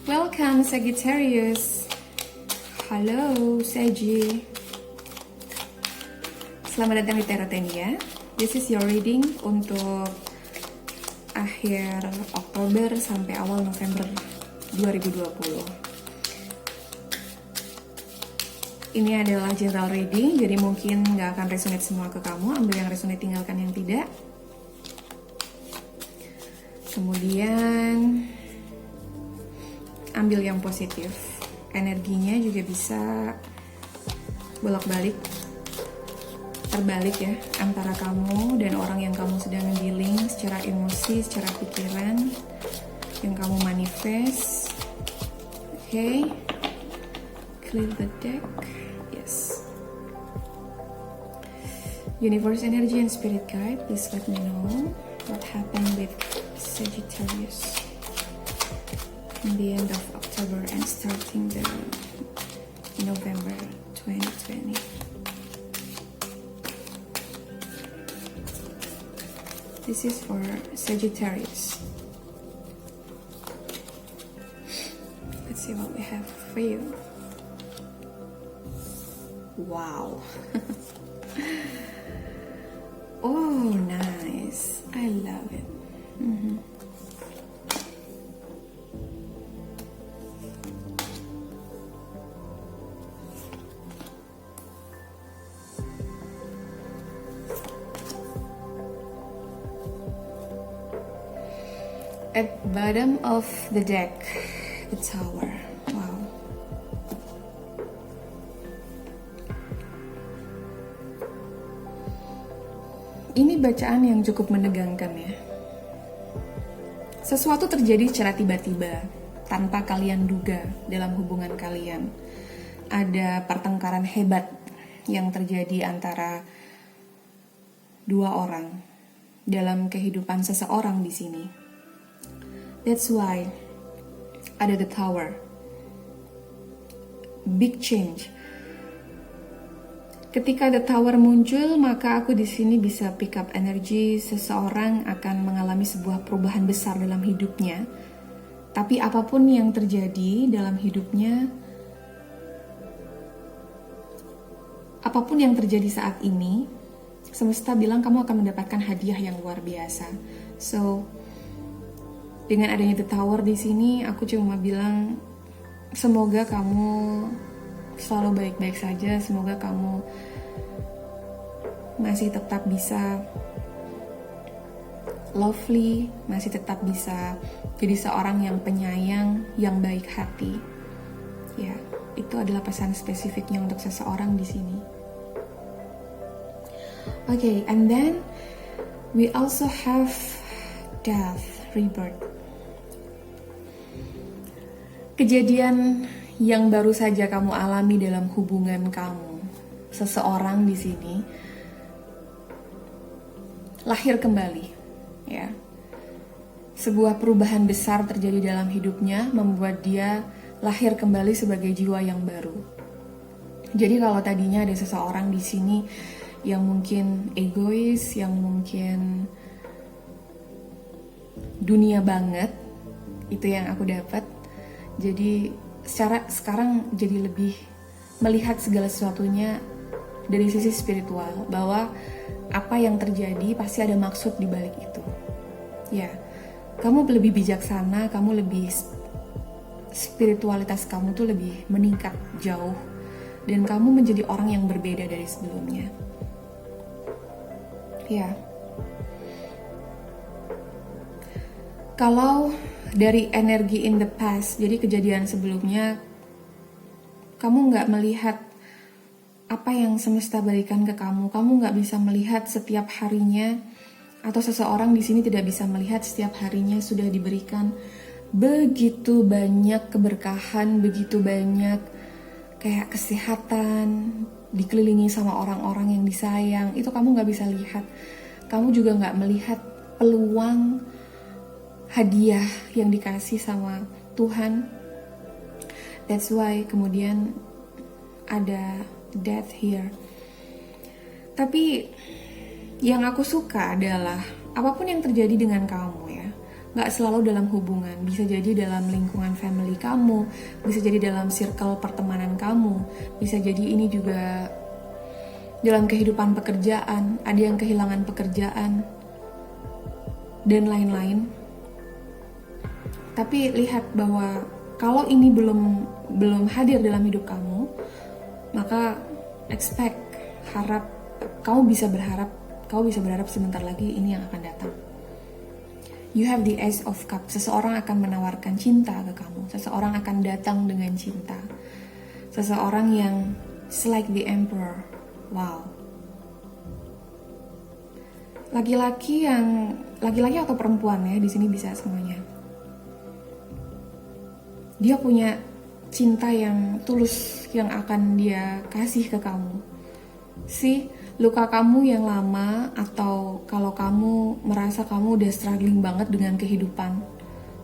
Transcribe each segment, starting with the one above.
Welcome Sagittarius. Halo Sagi. Selamat datang di Tarotenia. This is your reading untuk akhir Oktober sampai awal November 2020. Ini adalah general reading, jadi mungkin nggak akan resonate semua ke kamu. Ambil yang resonate, tinggalkan yang tidak. Kemudian ambil yang positif. Energinya juga bisa bolak-balik, terbalik ya, antara kamu dan orang yang kamu sedang dealing secara emosi, secara pikiran, yang kamu manifest. Oke, clear the deck. Yes. Universe energy and spirit guide, please let me know what happened with Sagittarius in the end of October and starting the November 2020. This is for Sagittarius. Let's see what we have for you. Wow. Oh, nice. I love it. At bottom of the deck, the Tower. Wow. Ini bacaan yang cukup menegangkan ya. Sesuatu terjadi secara tiba-tiba, tanpa kalian duga dalam hubungan kalian. Ada pertengkaran hebat yang terjadi antara dua orang dalam kehidupan seseorang di sini. That's why ada the Tower. Big change. Ketika the Tower muncul, maka aku di sini bisa pick up energi seseorang akan mengalami sebuah perubahan besar dalam hidupnya. Tapi apapun yang terjadi dalam hidupnya, apapun yang terjadi saat ini, semesta bilang kamu akan mendapatkan hadiah yang luar biasa. So, dengan adanya The Tower di sini, aku cuma bilang semoga kamu selalu baik-baik saja. Semoga kamu masih tetap bisa lovely, masih tetap bisa jadi seorang yang penyayang, yang baik hati. Ya, itu adalah pesan spesifiknya untuk seseorang di sini. Okay, and then we also have death, rebirth. Kejadian yang baru saja kamu alami dalam hubungan kamu, seseorang di sini lahir kembali, ya. Sebuah perubahan besar terjadi dalam hidupnya, membuat dia lahir kembali sebagai jiwa yang baru. Jadi kalau tadinya ada seseorang di sini yang mungkin egois, yang mungkin dunia banget, itu yang aku dapat. Jadi sekarang jadi lebih melihat segala sesuatunya dari sisi spiritual, bahwa apa yang terjadi pasti ada maksud di balik itu. Ya, kamu lebih bijaksana, kamu lebih spiritualitas kamu tuh lebih meningkat jauh, dan kamu menjadi orang yang berbeda dari sebelumnya. Ya. Kalau dari energi in the past, jadi kejadian sebelumnya, kamu nggak melihat apa yang semesta berikan ke kamu. Kamu nggak bisa melihat setiap harinya, atau seseorang di sini tidak bisa melihat setiap harinya sudah diberikan begitu banyak keberkahan, begitu banyak kayak kesehatan, dikelilingi sama orang-orang yang disayang. Itu kamu nggak bisa lihat. Kamu juga nggak melihat peluang hadiah yang dikasih sama Tuhan. That's why kemudian ada death here. Tapi yang aku suka adalah apapun yang terjadi dengan kamu ya, Nggak selalu dalam hubungan, bisa jadi dalam lingkungan family kamu, bisa jadi dalam circle pertemanan kamu, bisa jadi ini juga dalam kehidupan pekerjaan, ada yang kehilangan pekerjaan, dan lain-lain. Tapi lihat bahwa kalau ini belum hadir dalam hidup kamu, maka kamu bisa berharap sebentar lagi ini yang akan datang. You have the Ace of Cups. Seseorang akan menawarkan cinta ke kamu. Seseorang akan datang dengan cinta. Seseorang yang like the Emperor. Wow. Laki-laki atau perempuan ya, di sini bisa semuanya. Dia punya cinta yang tulus yang akan dia kasih ke kamu. Luka kamu yang lama, atau kalau kamu merasa kamu udah struggling banget dengan kehidupan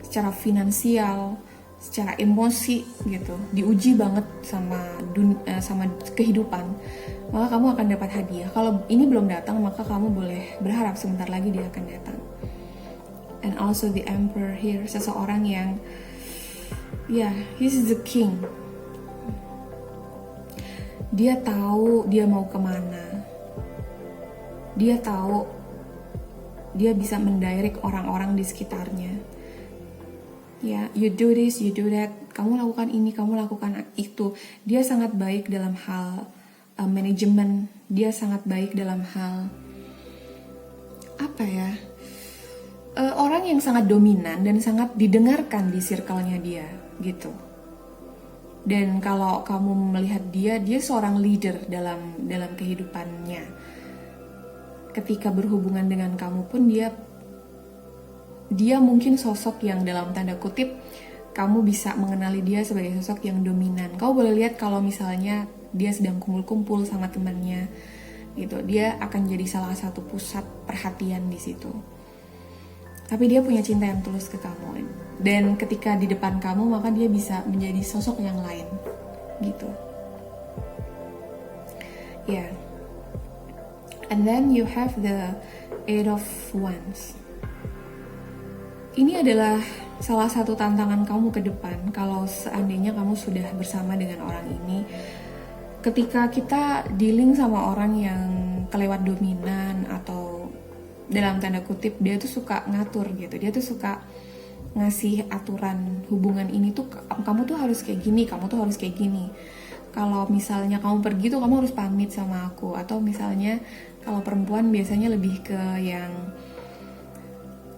secara finansial, secara emosi gitu, diuji banget sama kehidupan, maka kamu akan dapat hadiah. Kalau ini belum datang, maka kamu boleh berharap sebentar lagi dia akan datang. And also the Emperor here, seseorang yang he's the king. Dia tahu dia mau kemana. Dia tahu dia bisa mendirect orang-orang di sekitarnya. Ya, you do this, you do that. Kamu lakukan ini, kamu lakukan itu. Dia sangat baik dalam hal manajemen. Dia sangat baik dalam hal orang yang sangat dominan dan sangat didengarkan di circle-nya dia, gitu. Dan kalau kamu melihat dia seorang leader dalam kehidupannya. Ketika berhubungan dengan kamu pun dia mungkin sosok yang dalam tanda kutip kamu bisa mengenali dia sebagai sosok yang dominan. Kau boleh lihat kalau misalnya dia sedang kumpul-kumpul sama temannya gitu, dia akan jadi salah satu pusat perhatian di situ. Tapi dia punya cinta yang tulus ke kamu, dan ketika di depan kamu maka dia bisa menjadi sosok yang lain gitu. Ya. And then you have the Eight of Wands. Ini adalah salah satu tantangan kamu ke depan kalau seandainya kamu sudah bersama dengan orang ini. Ketika kita dealing sama orang yang kelewat dominan, atau dalam tanda kutip dia tuh suka ngatur gitu, dia tuh suka ngasih aturan hubungan ini tuh, kamu tuh harus kayak gini, kamu tuh harus kayak gini. Kalau misalnya kamu pergi tuh kamu harus pamit sama aku. Atau misalnya kalau perempuan biasanya lebih ke yang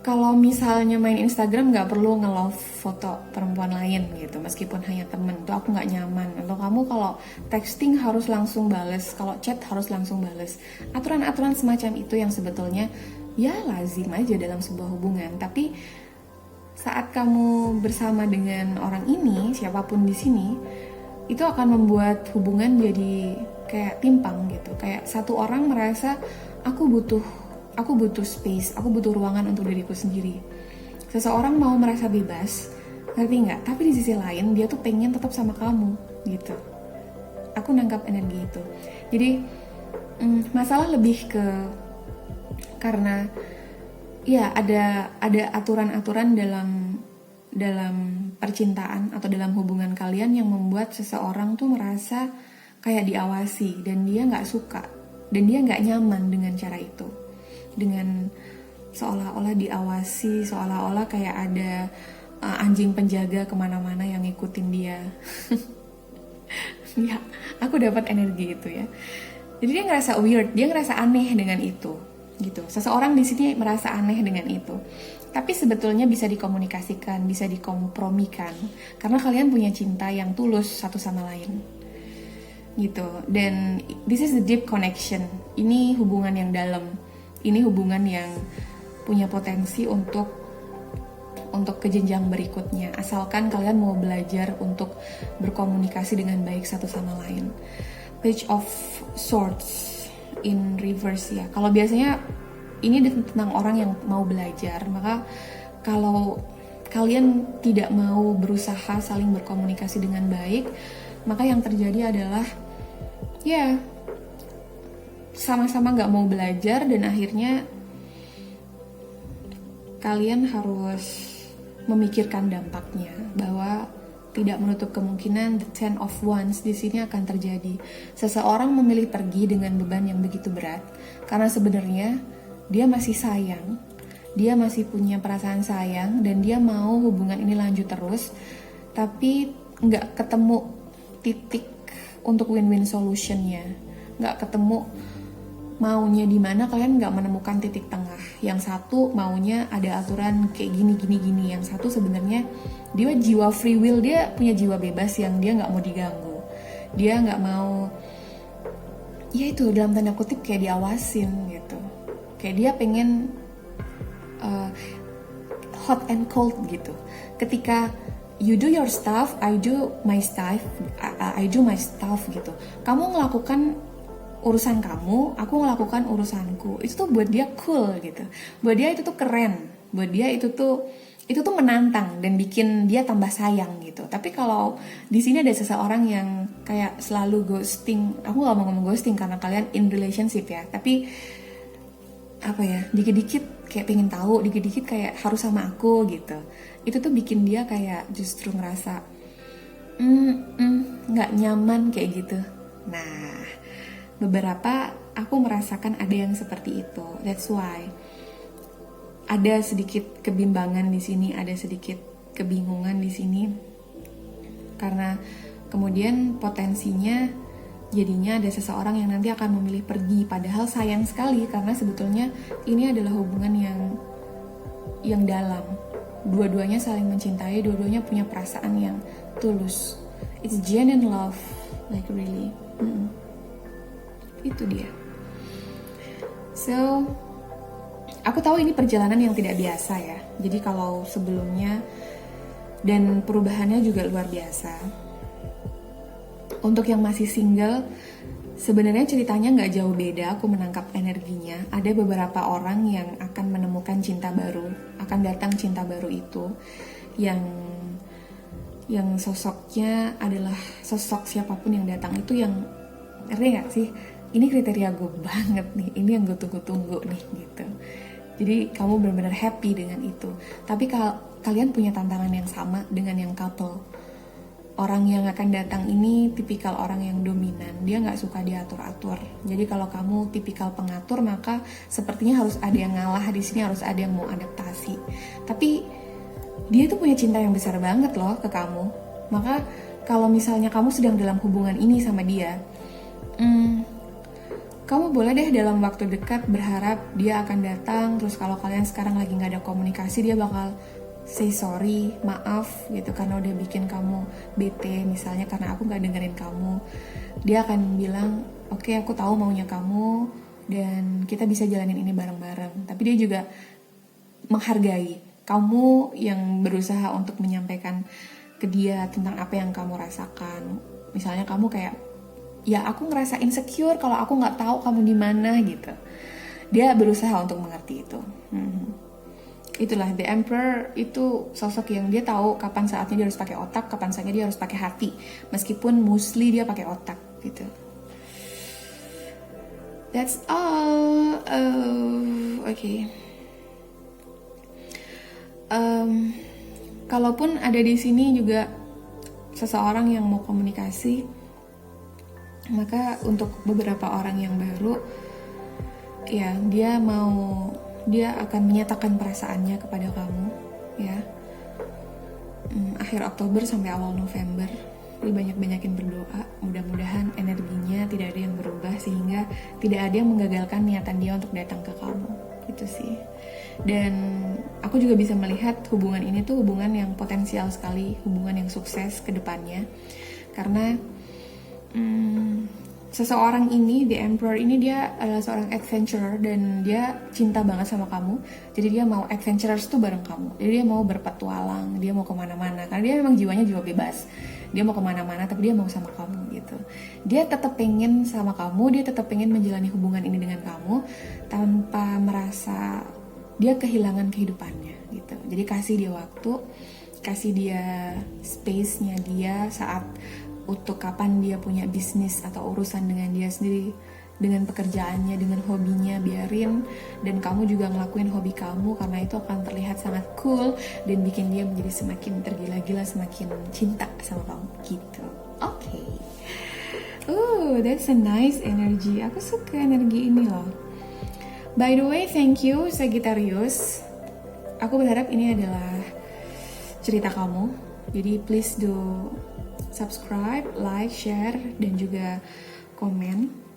kalau misalnya main Instagram nggak perlu nge-love foto perempuan lain gitu, meskipun hanya temen, tuh aku nggak nyaman. Atau kamu kalau texting harus langsung bales, kalau chat harus langsung bales. Aturan-aturan semacam itu yang sebetulnya ya lazim aja dalam sebuah hubungan. Tapi saat kamu bersama dengan orang ini, siapapun di sini, itu akan membuat hubungan jadi kayak timpang gitu. Kayak satu orang merasa aku butuh space, aku butuh ruangan untuk diriku sendiri. Seseorang mau merasa bebas, ngerti nggak? Tapi di sisi lain dia tuh pengen tetap sama kamu gitu. Aku nangkap energi itu. Jadi masalah lebih ke karena ya ada aturan-aturan dalam percintaan atau dalam hubungan kalian yang membuat seseorang tuh merasa kayak diawasi, dan dia nggak suka, dan dia nggak nyaman dengan cara itu, dengan seolah-olah diawasi, seolah-olah kayak ada anjing penjaga kemana-mana yang ngikutin dia. Ya, aku dapat energi itu ya. Jadi dia ngerasa weird, dia ngerasa aneh dengan itu, gitu. Seseorang di sini merasa aneh dengan itu. Tapi sebetulnya bisa dikomunikasikan, bisa dikompromikan, karena kalian punya cinta yang tulus satu sama lain, gitu. Dan this is the deep connection. Ini hubungan yang dalam. Ini hubungan yang punya potensi untuk ke jenjang berikutnya, asalkan kalian mau belajar untuk berkomunikasi dengan baik satu sama lain. Page of Swords in reverse ya. Kalau biasanya ini tentang orang yang mau belajar, maka kalau kalian tidak mau berusaha saling berkomunikasi dengan baik, maka yang terjadi adalah ya sama-sama nggak mau belajar, dan akhirnya kalian harus memikirkan dampaknya, bahwa tidak menutup kemungkinan the ten of wands di sini akan terjadi. Seseorang memilih pergi dengan beban yang begitu berat karena sebenarnya dia masih sayang, dia masih punya perasaan sayang, dan dia mau hubungan ini lanjut terus, tapi nggak ketemu titik untuk win-win solutionnya, nggak ketemu maunya di mana, kalian nggak menemukan titik tengah. Yang satu maunya ada aturan kayak gini. Yang satu sebenarnya dia jiwa free will, dia punya jiwa bebas yang dia nggak mau diganggu. Dia nggak mau, ya itu dalam tanda kutip kayak diawasin gitu. Kayak dia pengen hot and cold gitu. Ketika you do your stuff, I do my stuff, I do my stuff gitu. Kamu ngelakukan urusan kamu, aku ngelakukan urusanku. Itu tuh buat dia cool gitu. Buat dia itu tuh keren. Buat dia itu tuh menantang dan bikin dia tambah sayang gitu. Tapi kalau di sini ada seseorang yang kayak selalu ghosting. Aku gak mau ngomong ghosting karena kalian in relationship ya. Tapi apa ya, dikit-dikit kayak pengen tahu, dikit-dikit kayak harus sama aku gitu. Itu tuh bikin dia kayak justru ngerasa gak nyaman kayak gitu. Nah, beberapa aku merasakan ada yang seperti itu. That's why ada sedikit kebimbangan di sini, ada sedikit kebingungan di sini. Karena kemudian potensinya jadinya ada seseorang yang nanti akan memilih pergi, padahal sayang sekali karena sebetulnya ini adalah hubungan yang dalam. Dua-duanya saling mencintai, dua-duanya punya perasaan yang tulus. It's genuine love, like really. Itu dia. So, aku tahu ini perjalanan yang tidak biasa ya. Jadi kalau sebelumnya, dan perubahannya juga luar biasa. Untuk yang masih single, sebenarnya ceritanya nggak jauh beda. Aku menangkap energinya. Ada beberapa orang yang akan menemukan cinta baru, akan datang cinta baru itu, yang sosoknya adalah sosok siapapun yang datang itu yang, ngerti nggak sih? Ini kriteria gue banget nih, ini yang gue tunggu-tunggu nih gitu. Jadi kamu benar-benar happy dengan itu. Tapi kalian punya tantangan yang sama dengan yang couple. Orang yang akan datang ini tipikal orang yang dominan, dia nggak suka diatur-atur. Jadi kalau kamu tipikal pengatur, maka sepertinya harus ada yang ngalah di sini, harus ada yang mau adaptasi. Tapi dia tuh punya cinta yang besar banget loh ke kamu. Maka kalau misalnya kamu sedang dalam hubungan ini sama dia, kamu boleh deh dalam waktu dekat berharap dia akan datang. Terus kalau kalian sekarang lagi gak ada komunikasi, dia bakal say sorry, maaf gitu, karena udah bikin kamu bete misalnya karena aku gak dengerin kamu. Dia akan bilang, oke, aku tahu maunya kamu dan kita bisa jalanin ini bareng-bareng. Tapi dia juga menghargai kamu yang berusaha untuk menyampaikan ke dia tentang apa yang kamu rasakan. Misalnya kamu kayak, ya aku ngerasa insecure kalau aku nggak tahu kamu di mana gitu. Dia berusaha untuk mengerti itu. Itulah The Emperor, itu sosok yang dia tahu kapan saatnya dia harus pakai otak, kapan saatnya dia harus pakai hati. Meskipun mostly dia pakai otak gitu. That's all. Okay. Kalaupun ada di sini juga seseorang yang mau komunikasi, maka untuk beberapa orang yang baru, ya dia akan menyatakan perasaannya kepada kamu, ya. Akhir Oktober sampai awal November, banyak-banyakin berdoa. Mudah-mudahan energinya tidak ada yang berubah sehingga tidak ada yang menggagalkan niatan dia untuk datang ke kamu. Itu sih. Dan aku juga bisa melihat hubungan ini tuh hubungan yang potensial sekali, hubungan yang sukses ke depannya. Karena seseorang ini, The Emperor ini, dia adalah seorang adventurer dan dia cinta banget sama kamu. Jadi dia mau adventurers tuh bareng kamu. Jadi dia mau berpetualang, dia mau kemana-mana. Karena dia memang jiwanya jiwa bebas. Dia mau kemana-mana tapi dia mau sama kamu gitu. Dia tetap pengen sama kamu, dia tetap pengen menjalani hubungan ini dengan kamu tanpa merasa dia kehilangan kehidupannya gitu. Jadi kasih dia waktu, kasih dia space-nya dia saat untuk kapan dia punya bisnis atau urusan dengan dia sendiri, dengan pekerjaannya, dengan hobinya, biarin. Dan kamu juga ngelakuin hobi kamu, karena itu akan terlihat sangat cool dan bikin dia menjadi semakin tergila-gila, semakin cinta sama kamu gitu. Oke. That's a nice energy. Aku suka energi ini loh. By the way, thank you Sagittarius. Aku berharap ini adalah cerita kamu. Jadi please do subscribe, like, share, dan juga komen.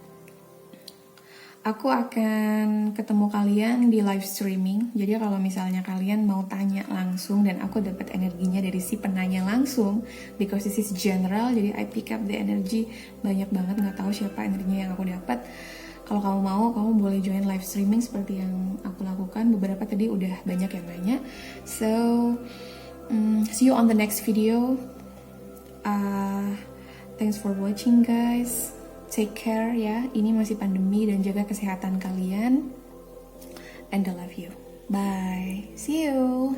Aku akan ketemu kalian di live streaming. Jadi kalau misalnya kalian mau tanya langsung dan aku dapat energinya dari si penanya langsung, because this is general, jadi I pick up the energy banyak banget, nggak tahu siapa energinya yang aku dapat. Kalau kamu mau, kamu boleh join live streaming seperti yang aku lakukan. Beberapa tadi udah banyak yang nanya. So, see you on the next video. Thanks for watching guys. Take care ya, ini masih pandemi dan jaga kesehatan kalian. And I love you. Bye. See you.